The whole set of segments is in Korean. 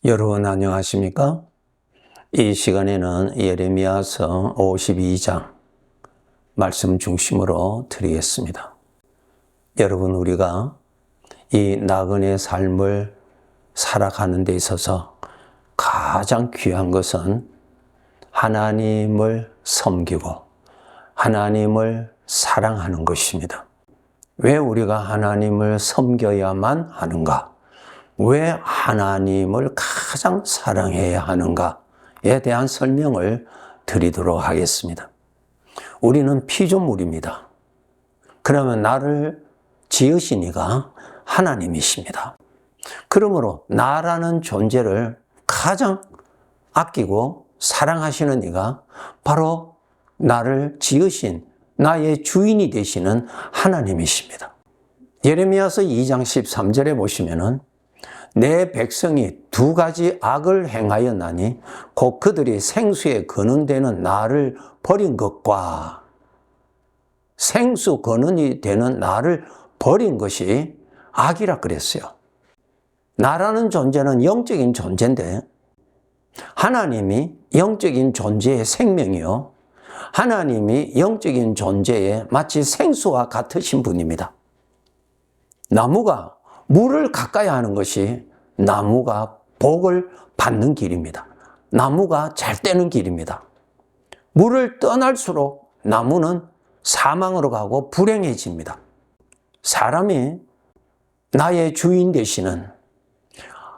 여러분 안녕하십니까? 이 시간에는 예레미야서 52장 말씀 중심으로 드리겠습니다. 여러분, 우리가 이 나그네 삶을 살아가는 데 있어서 가장 귀한 것은 하나님을 섬기고 하나님을 사랑하는 것입니다. 왜 우리가 하나님을 섬겨야만 하는가? 왜 하나님을 가장 사랑해야 하는가에 대한 설명을 드리도록 하겠습니다. 우리는 피조물입니다. 그러면 나를 지으신 이가 하나님이십니다. 그러므로 나라는 존재를 가장 아끼고 사랑하시는 이가 바로 나를 지으신 나의 주인이 되시는 하나님이십니다. 예레미야서 2장 13절에 보시면은 내 백성이 두 가지 악을 행하였나니 곧 그들이 생수에 거는되는 나를 버린 것과 생수 거는이 되는 나를 버린 것이 악이라 그랬어요. 나라는 존재는 영적인 존재인데 하나님이 영적인 존재의 생명이요, 하나님이 영적인 존재의 마치 생수와 같으신 분입니다. 나무가 물을 가까이 하는 것이 나무가 복을 받는 길입니다. 나무가 잘 되는 길입니다. 물을 떠날수록 나무는 사망으로 가고 불행해집니다. 사람이 나의 주인 되시는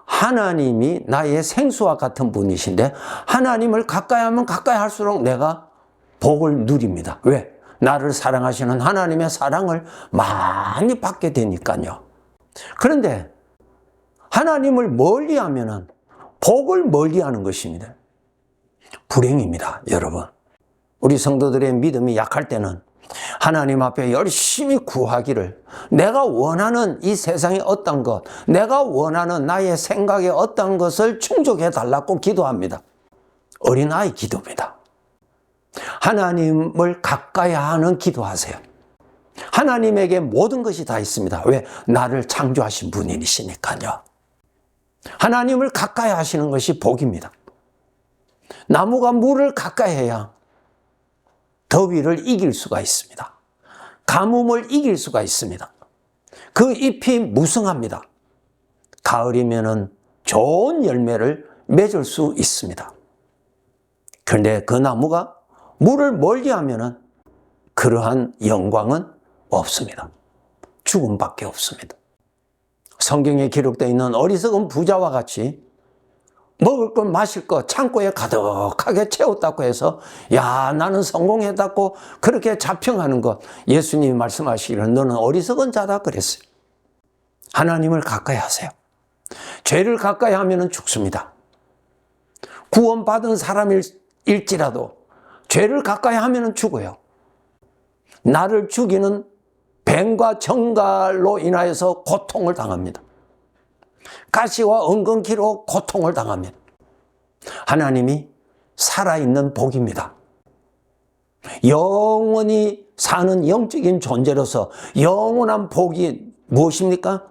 하나님이 나의 생수와 같은 분이신데 하나님을 가까이 하면 가까이 할수록 내가 복을 누립니다. 왜? 나를 사랑하시는 하나님의 사랑을 많이 받게 되니까요. 그런데 하나님을 멀리하면은 복을 멀리하는 것입니다. 불행입니다, 여러분. 우리 성도들의 믿음이 약할 때는 하나님 앞에 열심히 구하기를, 내가 원하는 이 세상의 어떤 것, 내가 원하는 나의 생각의 어떤 것을 충족해 달라고 기도합니다. 어린아이 기도입니다. 하나님을 가까이 하는 기도하세요. 하나님에게 모든 것이 다 있습니다. 왜? 나를 창조하신 분이시니까요. 하나님을 가까이 하시는 것이 복입니다. 나무가 물을 가까이 해야 더위를 이길 수가 있습니다. 가뭄을 이길 수가 있습니다. 그 잎이 무성합니다. 가을이면은 좋은 열매를 맺을 수 있습니다. 그런데 그 나무가 물을 멀리하면은 그러한 영광은 없습니다. 죽음밖에 없습니다. 성경에 기록되어 있는 어리석은 부자와 같이 먹을 것 마실 것 창고에 가득하게 채웠다고 해서 야, 나는 성공했다고 그렇게 자평하는 것, 예수님이 말씀하시기를 너는 어리석은 자다 그랬어요. 하나님을 가까이 하세요. 죄를 가까이 하면 죽습니다. 구원받은 사람일지라도 죄를 가까이 하면 죽어요. 나를 죽이는 뱀과 정갈로 인하여서 고통을 당합니다. 가시와 은근키로 고통을 당하면 하나님이 살아있는 복입니다. 영원히 사는 영적인 존재로서 영원한 복이 무엇입니까?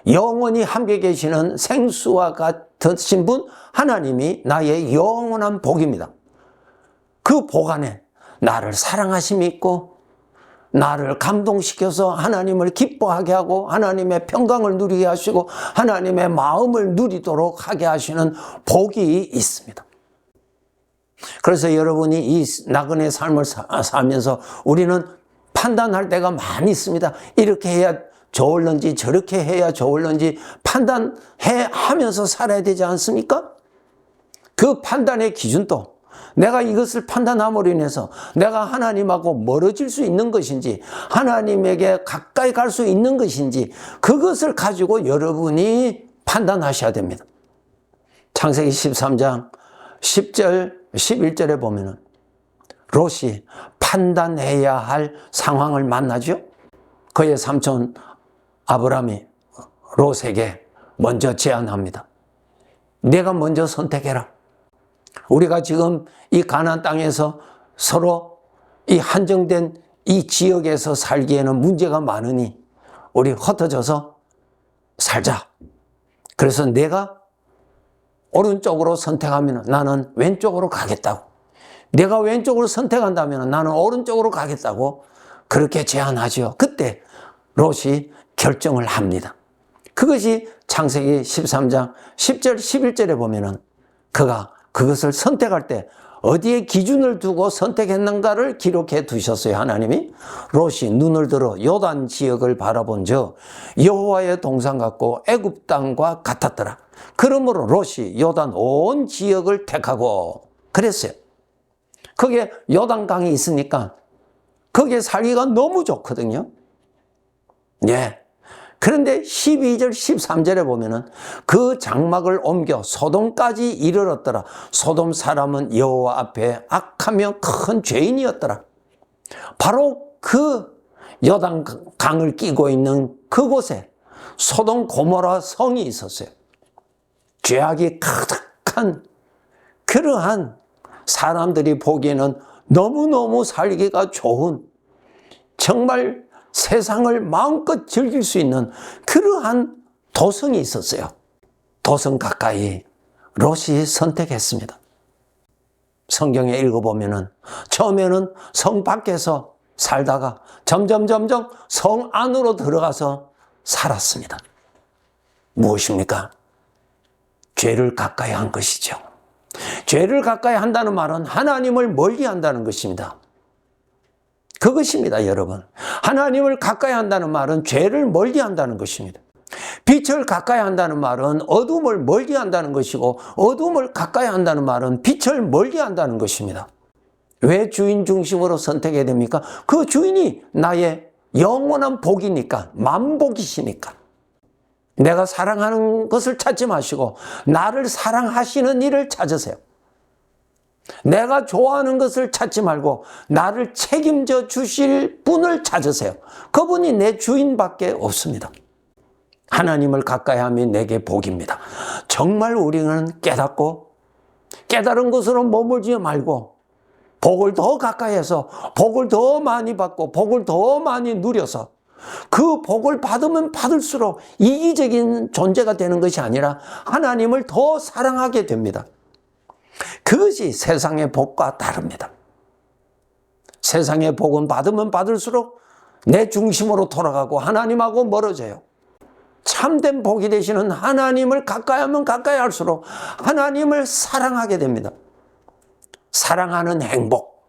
영원히 함께 계시는 생수와 같으신 분 하나님이 나의 영원한 복입니다. 그 복 안에 나를 사랑하심이 있고 나를 감동시켜서 하나님을 기뻐하게 하고 하나님의 평강을 누리게 하시고 하나님의 마음을 누리도록 하게 하시는 복이 있습니다. 그래서 여러분이 이 나그네 삶을 살면서 우리는 판단할 때가 많이 있습니다. 이렇게 해야 좋을런지 저렇게 해야 좋을런지 판단해 하면서 살아야 되지 않습니까? 그 판단의 기준도 내가 이것을 판단함으로 인해서 내가 하나님하고 멀어질 수 있는 것인지 하나님에게 가까이 갈 수 있는 것인지 그것을 가지고 여러분이 판단하셔야 됩니다. 창세기 13장 10절 11절에 보면은 롯이 판단해야 할 상황을 만나죠. 그의 삼촌 아브라함이 롯에게 먼저 제안합니다. 내가 먼저 선택해라. 우리가 지금 이 가나안 땅에서 서로 이 한정된 이 지역에서 살기에는 문제가 많으니 우리 흩어져서 살자. 그래서 내가 오른쪽으로 선택하면 나는 왼쪽으로 가겠다고. 내가 왼쪽으로 선택한다면 나는 오른쪽으로 가겠다고 그렇게 제안하죠. 그때 롯이 결정을 합니다. 그것이 창세기 13장 10절 11절에 보면은 그가 그것을 선택할 때 어디에 기준을 두고 선택했는가를 기록해 두셨어요. 하나님이 롯이 눈을 들어 요단 지역을 바라본 적 여호와의 동산 같고 애굽 땅과 같았더라. 그러므로 롯이 요단 온 지역을 택하고 그랬어요. 거기에 요단강이 있으니까 거기에 살기가 너무 좋거든요. 예. 그런데 12절 13절에 보면은 그 장막을 옮겨 소돔까지 이르렀더라. 소돔 사람은 여호와 앞에 악하며 큰 죄인이었더라. 바로 그 요단강을 끼고 있는 그곳에 소돔 고모라 성이 있었어요. 죄악이 가득한 그러한 사람들이 보기에는 너무너무 살기가 좋은 정말 세상을 마음껏 즐길 수 있는 그러한 도성이 있었어요. 도성 가까이 롯이 선택했습니다. 성경에 읽어보면은 처음에는 성 밖에서 살다가 점점 성 안으로 들어가서 살았습니다. 무엇입니까? 죄를 가까이 한 것이죠. 죄를 가까이 한다는 말은 하나님을 멀리 한다는 것입니다. 그것입니다, 여러분. 하나님을 가까이 한다는 말은 죄를 멀리 한다는 것입니다. 빛을 가까이 한다는 말은 어둠을 멀리 한다는 것이고 어둠을 가까이 한다는 말은 빛을 멀리 한다는 것입니다. 왜 주인 중심으로 선택해야 됩니까? 그 주인이 나의 영원한 복이니까, 만복이시니까. 내가 사랑하는 것을 찾지 마시고 나를 사랑하시는 이를 찾으세요. 내가 좋아하는 것을 찾지 말고 나를 책임져 주실 분을 찾으세요. 그분이 내 주인밖에 없습니다. 하나님을 가까이 함이 내게 복입니다. 정말 우리는 깨닫고 깨달은 것으로 머물지 말고 복을 더 가까이 해서 복을 더 많이 받고 복을 더 많이 누려서 그 복을 받으면 받을수록 이기적인 존재가 되는 것이 아니라 하나님을 더 사랑하게 됩니다. 그것이 세상의 복과 다릅니다. 세상의 복은 받으면 받을수록 내 중심으로 돌아가고 하나님하고 멀어져요. 참된 복이 되시는 하나님을 가까이 하면 가까이 할수록 하나님을 사랑하게 됩니다. 사랑하는 행복,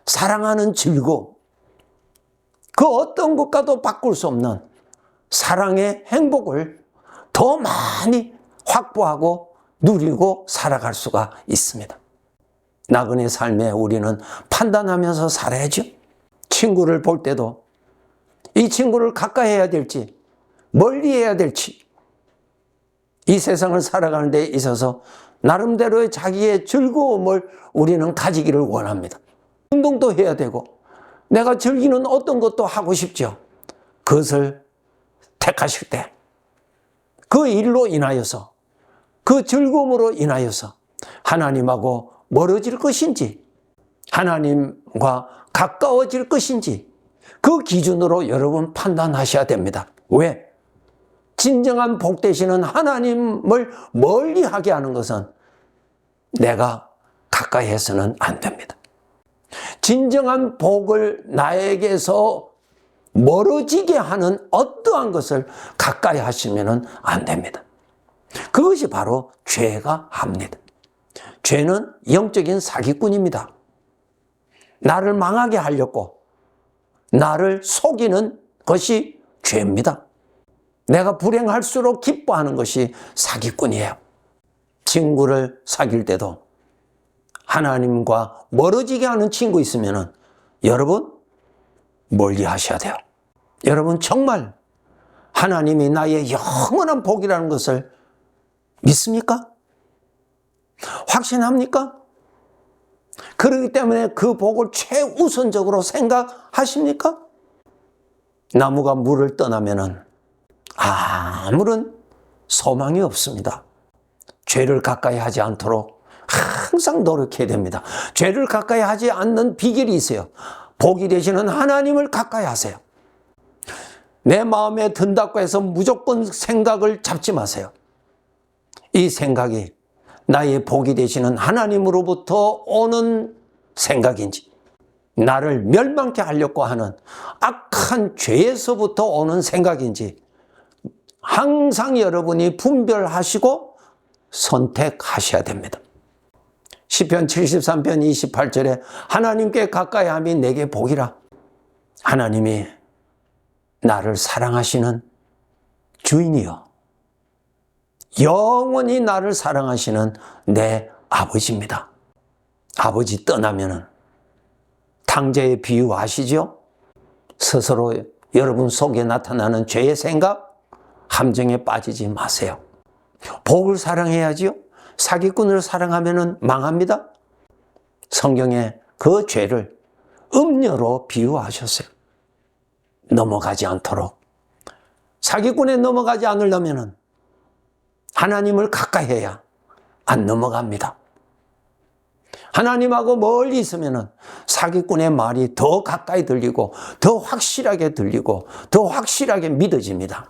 사랑하는 즐거움, 그 어떤 것과도 바꿀 수 없는 사랑의 행복을 더 많이 확보하고 누리고 살아갈 수가 있습니다. 나그네 삶에 우리는 판단하면서 살아야죠. 친구를 볼 때도 이 친구를 가까이 해야 될지 멀리 해야 될지 이 세상을 살아가는 데 있어서 나름대로의 자기의 즐거움을 우리는 가지기를 원합니다. 운동도 해야 되고 내가 즐기는 어떤 것도 하고 싶죠. 그것을 택하실 때 그 일로 인하여서 그 즐거움으로 인하여서 하나님하고 멀어질 것인지 하나님과 가까워질 것인지 그 기준으로 여러분 판단하셔야 됩니다. 왜? 진정한 복 되시는 하나님을 멀리하게 하는 것은 내가 가까이 해서는 안 됩니다. 진정한 복을 나에게서 멀어지게 하는 어떠한 것을 가까이 하시면 안 됩니다. 그것이 바로 죄가 합니다. 죄는 영적인 사기꾼입니다. 나를 망하게 하려고 나를 속이는 것이 죄입니다. 내가 불행할수록 기뻐하는 것이 사기꾼이에요. 친구를 사귈 때도 하나님과 멀어지게 하는 친구 있으면 여러분 멀리 하셔야 돼요. 여러분 정말 하나님이 나의 영원한 복이라는 것을 믿습니까? 확신합니까? 그렇기 때문에 그 복을 최우선적으로 생각하십니까? 나무가 물을 떠나면은 아무런 소망이 없습니다. 죄를 가까이 하지 않도록 항상 노력해야 됩니다. 죄를 가까이 하지 않는 비결이 있어요. 복이 되시는 하나님을 가까이 하세요. 내 마음에 든다고 해서 무조건 생각을 잡지 마세요. 이 생각이 나의 복이 되시는 하나님으로부터 오는 생각인지, 나를 멸망케 하려고 하는 악한 죄에서부터 오는 생각인지 항상 여러분이 분별하시고 선택하셔야 됩니다. 시편 73편 28절에 하나님께 가까이 함이 내게 복이라. 하나님이 나를 사랑하시는 주인이요, 영원히 나를 사랑하시는 내 아버지입니다. 아버지 떠나면은 탕자의 비유 아시죠? 스스로 여러분 속에 나타나는 죄의 생각, 함정에 빠지지 마세요. 복을 사랑해야지요. 사기꾼을 사랑하면 망합니다. 성경에 그 죄를 음녀로 비유하셨어요. 넘어가지 않도록. 사기꾼에 넘어가지 않으려면 하나님을 가까이 해야 안 넘어갑니다. 하나님하고 멀리 있으면 사기꾼의 말이 더 가까이 들리고 더 확실하게 들리고 더 확실하게 믿어집니다.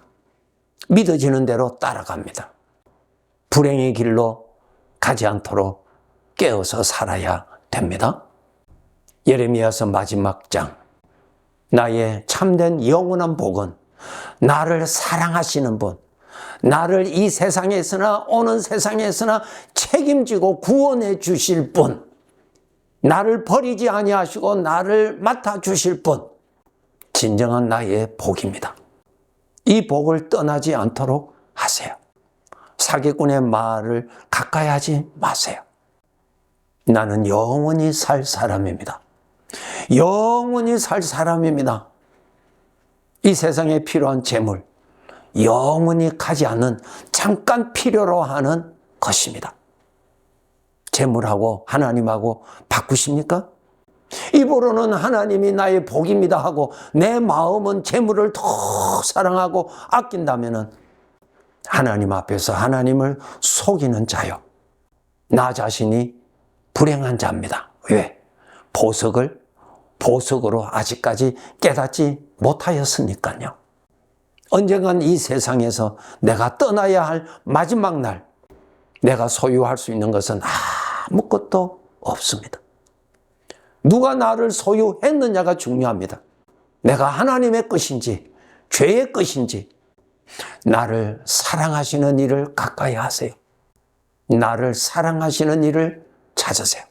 믿어지는 대로 따라갑니다. 불행의 길로 가지 않도록 깨어서 살아야 됩니다. 예레미야서 마지막 장. 나의 참된 영원한 복은 나를 사랑하시는 분, 나를 이 세상에서나 오는 세상에서나 책임지고 구원해 주실 분, 나를 버리지 아니하시고 나를 맡아주실 분, 진정한 나의 복입니다. 이 복을 떠나지 않도록 하세요. 사기꾼의 말을 가까이 하지 마세요. 나는 영원히 살 사람입니다. 영원히 살 사람입니다. 이 세상에 필요한 재물, 영원히 가지 않는 잠깐 필요로 하는 것입니다. 재물하고 하나님하고 바꾸십니까? 입으로는 하나님이 나의 복입니다 하고 내 마음은 재물을 더 사랑하고 아낀다면 하나님 앞에서 하나님을 속이는 자요, 나 자신이 불행한 자입니다. 왜? 보석으로 아직까지 깨닫지 못하였으니까요. 언젠간 이 세상에서 내가 떠나야 할 마지막 날, 내가 소유할 수 있는 것은 아무것도 없습니다. 누가 나를 소유했느냐가 중요합니다. 내가 하나님의 것인지 죄의 것인지. 나를 사랑하시는 이를 가까이 하세요. 나를 사랑하시는 이를 찾으세요.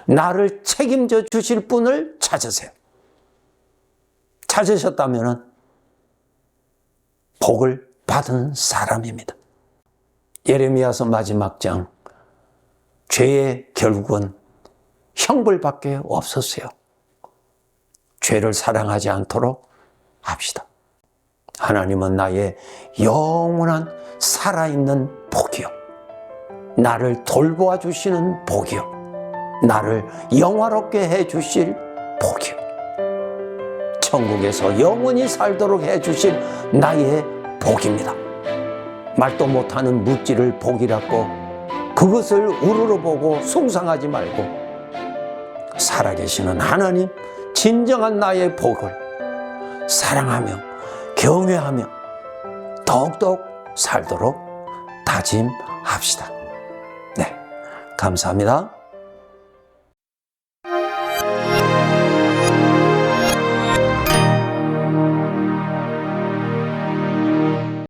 나를 책임져 주실 분을 찾으세요. 찾으셨다면 복을 받은 사람입니다. 예레미야서 마지막 장. 죄의 결국은 형벌밖에 없었어요. 죄를 사랑하지 않도록 합시다. 하나님은 나의 영원한 살아있는 복이요, 나를 돌보아 주시는 복이요, 나를 영화롭게 해 주실 복이요, 천국에서 영원히 살도록 해 주실 나의 복입니다. 말도 못하는 물질을 복이라고 그것을 우러러보고 숭상하지 말고 살아계시는 하나님, 진정한 나의 복을 사랑하며 경외하며 더욱더욱 살도록 다짐합시다. 네, 감사합니다.